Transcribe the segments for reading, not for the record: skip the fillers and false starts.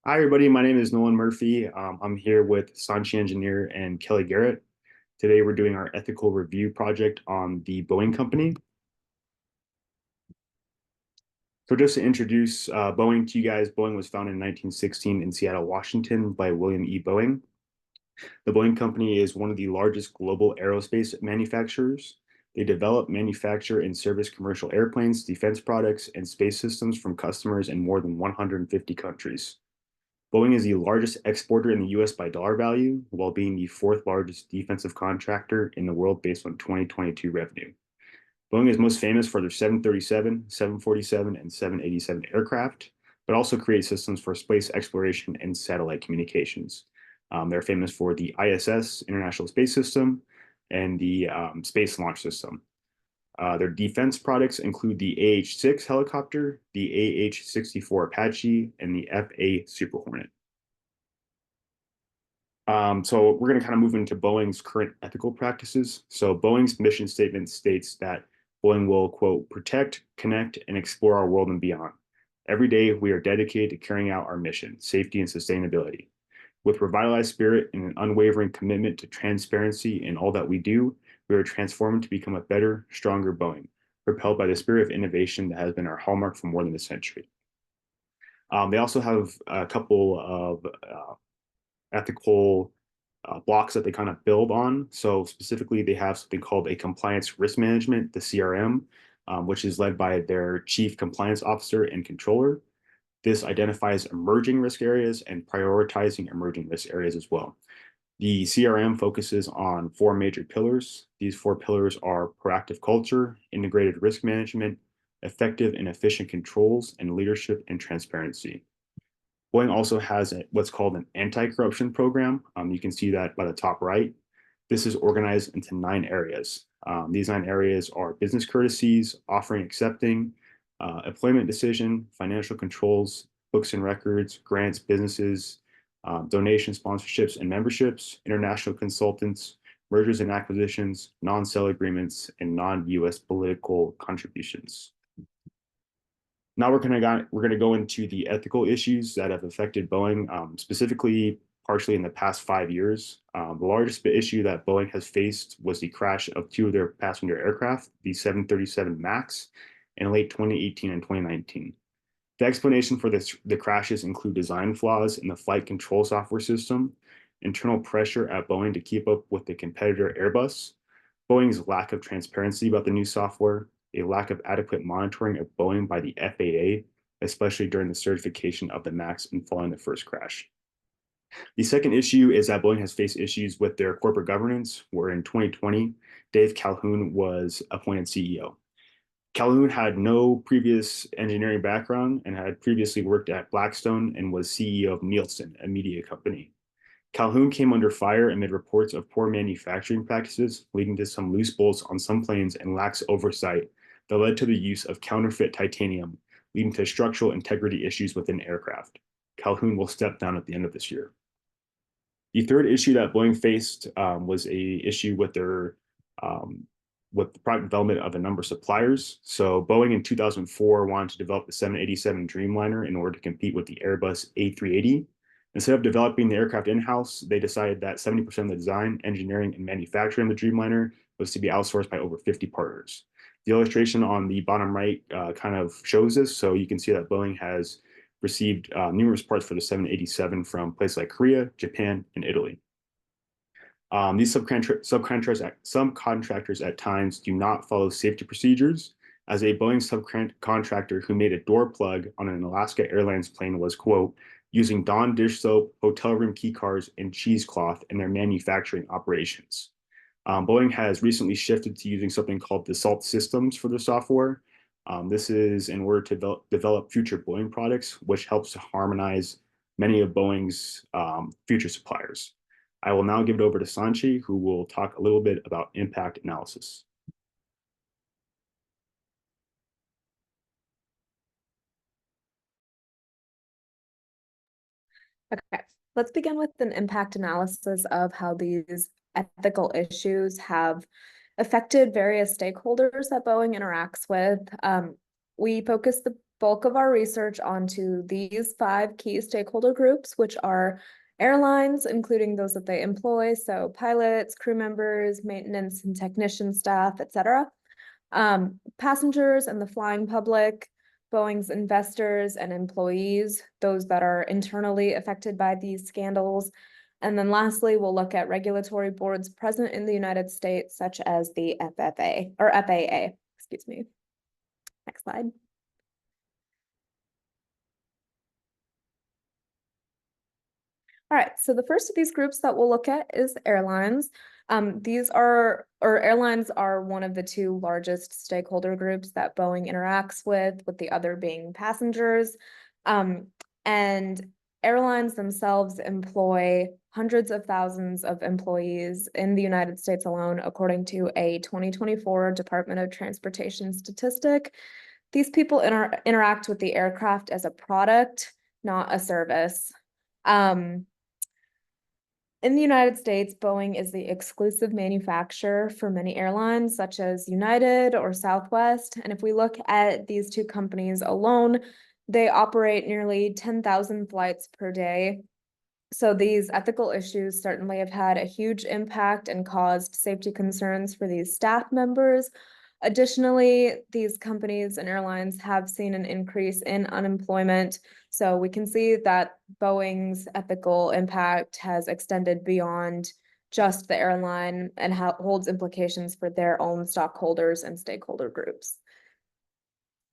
Hi, everybody. My name is Nolan Murphy. I'm here with Sanchi Engineer and Kelly Garrett. Today, we're doing our ethical review project on the Boeing company. So just to introduce Boeing to you guys, Boeing was founded in 1916 in Seattle, Washington by William E. Boeing. The Boeing company is one of the largest global aerospace manufacturers. They develop, manufacture, and service commercial airplanes, defense products, and space systems from customers in more than 150 countries. Boeing is the largest exporter in the US by dollar value, while being the fourth largest defensive contractor in the world based on 2022 revenue. Boeing is most famous for their 737, 747, and 787 aircraft, but also creates systems for space exploration and satellite communications. They're famous for the ISS, International Space System, and the Space Launch System. Their defense products include the AH-6 helicopter, the AH-64 Apache, and the FA Super Hornet. So we're going to kind of move into Boeing's current ethical practices. So Boeing's mission statement states that Boeing will, quote, protect, connect, and explore our world and beyond. Every day, we are dedicated to carrying out our mission, safety and sustainability. With revitalized spirit and an unwavering commitment to transparency in all that we do, we are transformed to become a better, stronger Boeing, propelled by the spirit of innovation that has been our hallmark for more than a century. They also have a couple of ethical blocks that they kind of build on. So specifically, they have something called a compliance risk management, the CRM, which is led by their chief compliance officer and controller. This identifies emerging risk areas and prioritizing emerging risk areas as well. The CRM focuses on four major pillars. These four pillars are proactive culture, integrated risk management, effective and efficient controls, and leadership and transparency. Boeing also has what's called an anti-corruption program. You can see that by the top right. This is organized into 9 areas. These 9 areas are business courtesies, offering, accepting, employment decision, financial controls, books and records, grants, businesses, donation sponsorships and memberships, international consultants, mergers and acquisitions, non-sale agreements, and non-US political contributions. Now we're gonna go into the ethical issues that have affected Boeing, specifically partially in the past 5 years. The largest issue that Boeing has faced was the crash of 2 of their passenger aircraft, the 737 MAX, in late 2018 and 2019. The explanation for the crashes include design flaws in the flight control software system, internal pressure at Boeing to keep up with the competitor Airbus, Boeing's lack of transparency about the new software, a lack of adequate monitoring of Boeing by the FAA, especially during the certification of the MAX and following the first crash. The second issue is that Boeing has faced issues with their corporate governance, where in 2020, Dave Calhoun was appointed CEO. Calhoun had no previous engineering background and had previously worked at Blackstone and was CEO of Nielsen, a media company. Calhoun came under fire amid reports of poor manufacturing practices, leading to some loose bolts on some planes and lax oversight that led to the use of counterfeit titanium, leading to structural integrity issues within aircraft. Calhoun will step down at the end of this year. The third issue that Boeing faced was a issue with their with the product development of a number of suppliers. So Boeing in 2004 wanted to develop the 787 Dreamliner in order to compete with the Airbus A380. Instead of developing the aircraft in-house, they decided that 70% of the design, engineering, and manufacturing of the Dreamliner was to be outsourced by over 50 partners. The illustration on the bottom right kind of shows this. So you can see that Boeing has received numerous parts for the 787 from places like Korea, Japan, and Italy. These subcontractors at times do not follow safety procedures, as a Boeing subcontractor who made a door plug on an Alaska Airlines plane was, quote, using Dawn dish soap, hotel room key cards, and cheesecloth in their manufacturing operations. Boeing has recently shifted to using something called Dassault Systems for the software. This is in order to develop future Boeing products, which helps to harmonize many of Boeing's future suppliers. I will now give it over to Sanchi, who will talk a little bit about impact analysis. Okay, let's begin with an impact analysis of how these ethical issues have affected various stakeholders that Boeing interacts with. We focus bulk of our research onto these 5 key stakeholder groups, which are airlines, including those that they employ, so pilots, crew members, maintenance and technician staff, etc. Passengers and the flying public, Boeing's investors and employees, those that are internally affected by these scandals. And then lastly, we'll look at regulatory boards present in the United States, such as the FFA or FAA, excuse me. Next slide. All right, so the first of these groups that we'll look at is airlines. Airlines are one of the 2 largest stakeholder groups that Boeing interacts with the other being passengers. And airlines themselves employ hundreds of thousands of employees in the United States alone, according to a 2024 Department of Transportation statistic. These people interact with the aircraft as a product, not a service. In the United States, Boeing is the exclusive manufacturer for many airlines, such as United or Southwest. And if we look at these 2 companies alone, they operate nearly 10,000 flights per day. So these ethical issues certainly have had a huge impact and caused safety concerns for these staff members. Additionally, these companies and airlines have seen an increase in unemployment. So we can see that Boeing's ethical impact has extended beyond just the airline and holds implications for their own stockholders and stakeholder groups.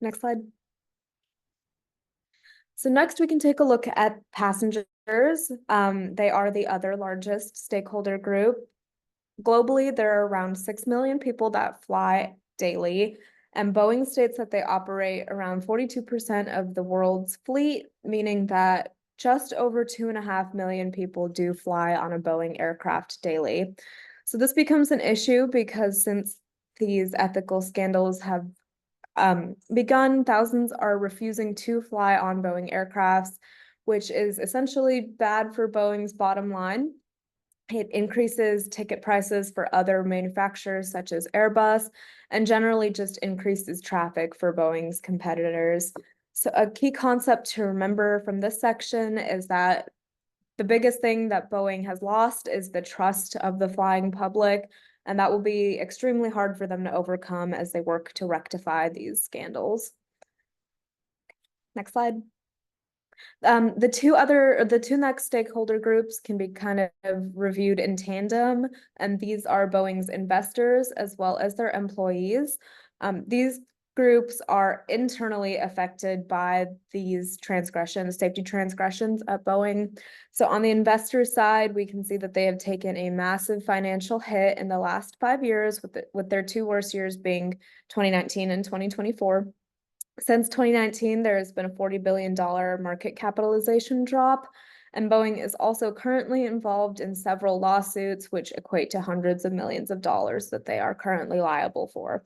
Next slide. So next we can take a look at passengers. They are the other largest stakeholder group. Globally, there are around 6 million people that fly daily, and Boeing states that they operate around 42% of the world's fleet, meaning that just over 2.5 million people do fly on a Boeing aircraft daily. So this becomes an issue because since these ethical scandals have begun, thousands are refusing to fly on Boeing aircrafts, which is essentially bad for Boeing's bottom line. It increases ticket prices for other manufacturers such as Airbus, and generally just increases traffic for Boeing's competitors. So a key concept to remember from this section is that the biggest thing that Boeing has lost is the trust of the flying public, and that will be extremely hard for them to overcome as they work to rectify these scandals. Next slide. The two next stakeholder groups can be kind of reviewed in tandem, and these are Boeing's investors as well as their employees. These groups are internally affected by these safety transgressions at Boeing. So on the investor side, we can see that they have taken a massive financial hit in the last 5 years, with their 2 worst years being 2019 and 2024. Since 2019, there has been a $40 billion market capitalization drop, and Boeing is also currently involved in several lawsuits, which equate to hundreds of millions of dollars that they are currently liable for.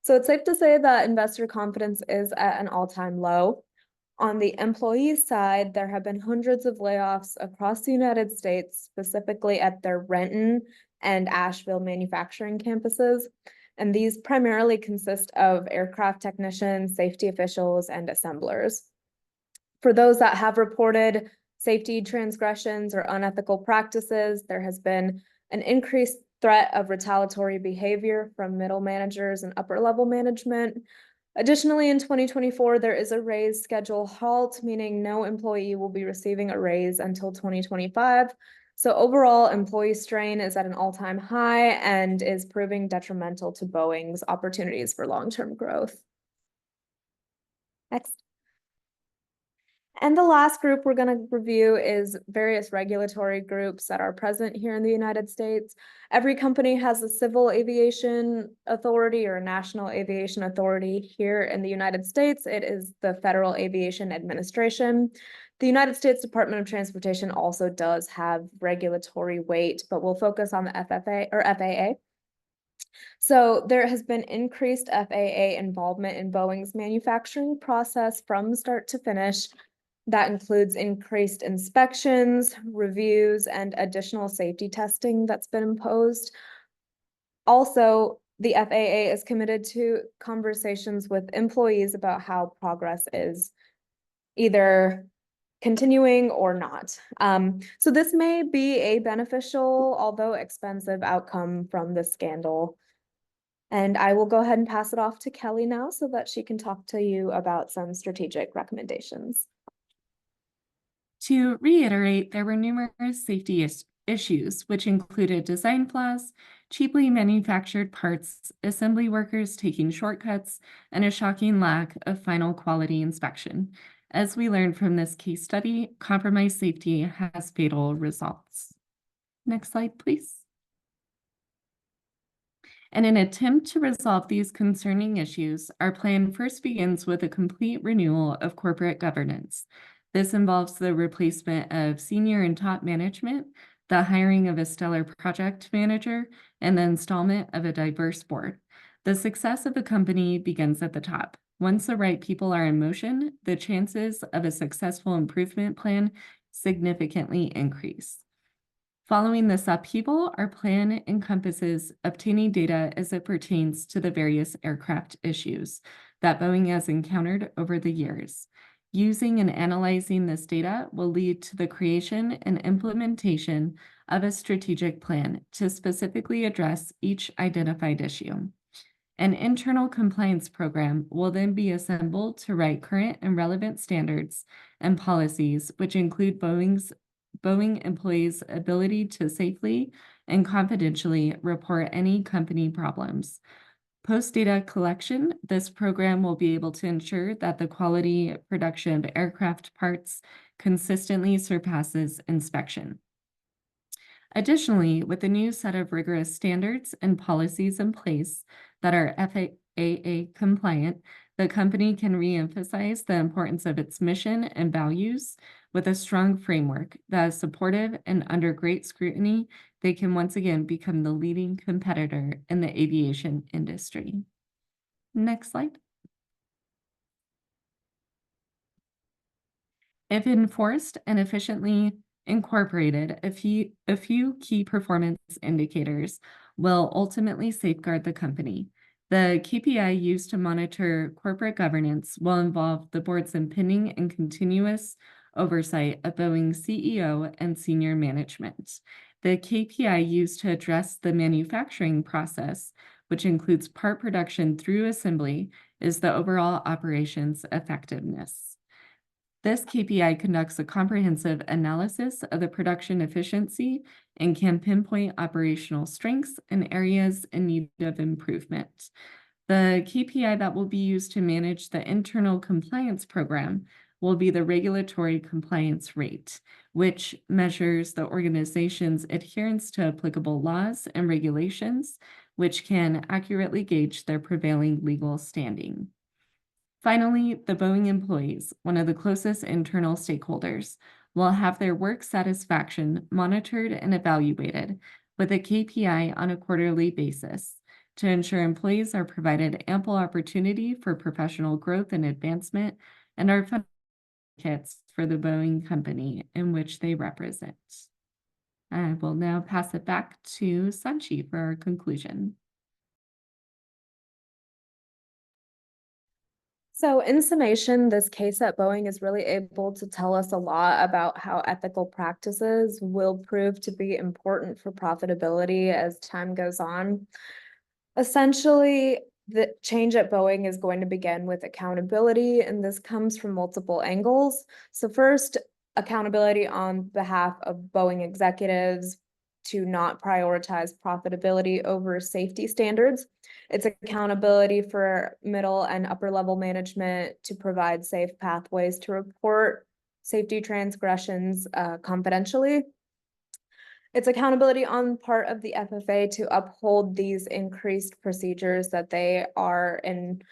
So it's safe to say that investor confidence is at an all-time low. On the employee side, there have been hundreds of layoffs across the United States, specifically at their Renton and Asheville manufacturing campuses. And these primarily consist of aircraft technicians, safety officials, and assemblers. For those that have reported safety transgressions or unethical practices, there has been an increased threat of retaliatory behavior from middle managers and upper level management. Additionally, in 2024, there is a raise schedule halt, meaning no employee will be receiving a raise until 2025. So overall, employee strain is at an all-time high and is proving detrimental to Boeing's opportunities for long-term growth. Next. And the last group we're going to review is various regulatory groups that are present here in the United States. Every company has a civil aviation authority or a national aviation authority. Here in the United States, it is the Federal Aviation Administration. The United States Department of Transportation also does have regulatory weight, but we'll focus on the FFA or FAA. So there has been increased FAA involvement in Boeing's manufacturing process from start to finish. That includes increased inspections, reviews, and additional safety testing that's been imposed. Also, the FAA is committed to conversations with employees about how progress is either continuing or not. So this may be a beneficial, although expensive outcome from this scandal. And I will go ahead and pass it off to Kelly now so that she can talk to you about some strategic recommendations. To reiterate, there were numerous safety issues, which included design flaws, cheaply manufactured parts, assembly workers taking shortcuts, and a shocking lack of final quality inspection. As we learned from this case study, compromised safety has fatal results. Next slide, please. In an attempt to resolve these concerning issues, our plan first begins with a complete renewal of corporate governance. This involves the replacement of senior and top management, the hiring of a stellar project manager, and the installment of a diverse board. The success of a company begins at the top. Once the right people are in motion, the chances of a successful improvement plan significantly increase. Following this upheaval, our plan encompasses obtaining data as it pertains to the various aircraft issues that Boeing has encountered over the years. Using and analyzing this data will lead to the creation and implementation of a strategic plan to specifically address each identified issue. An internal compliance program will then be assembled to write current and relevant standards and policies, which include Boeing employees' ability to safely and confidentially report any company problems. Post-data collection, this program will be able to ensure that the quality production of aircraft parts consistently surpasses inspection. Additionally, with a new set of rigorous standards and policies in place that are FAA compliant, the company can re-emphasize the importance of its mission and values. With a strong framework that is supportive and under great scrutiny, they can once again become the leading competitor in the aviation industry. Next slide. If enforced and efficiently incorporated, a few key performance indicators will ultimately safeguard the company. The KPI used to monitor corporate governance will involve the board's impending and continuous oversight of Boeing's CEO and senior management. The KPI used to address the manufacturing process, which includes part production through assembly, is the overall operations effectiveness. This KPI conducts a comprehensive analysis of the production efficiency and can pinpoint operational strengths and areas in need of improvement. The KPI that will be used to manage the internal compliance program will be the regulatory compliance rate, which measures the organization's adherence to applicable laws and regulations, which can accurately gauge their prevailing legal standing. Finally, the Boeing employees, one of the closest internal stakeholders, will have their work satisfaction monitored and evaluated with a KPI on a quarterly basis to ensure employees are provided ample opportunity for professional growth and advancement and are advocates for the Boeing company in which they represent. I will now pass it back to Sanchi for our conclusion. So in summation, this case at Boeing is really able to tell us a lot about how ethical practices will prove to be important for profitability as time goes on. Essentially, the change at Boeing is going to begin with accountability, and this comes from multiple angles. So first, accountability on behalf of Boeing executives to not prioritize profitability over safety standards. It's accountability for middle and upper level management to provide safe pathways to report safety transgressions confidentially. It's accountability on part of the FFA to uphold these increased procedures that they are in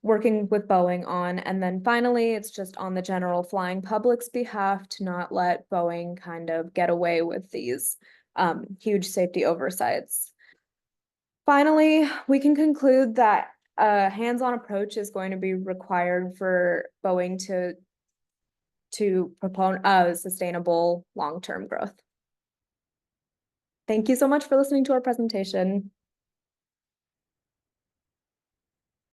working with Boeing on. And then finally, it's just on the general flying public's behalf to not let Boeing kind of get away with these huge safety oversights. Finally, we can conclude that a hands-on approach is going to be required for Boeing to propose sustainable long-term growth. Thank you so much for listening to our presentation.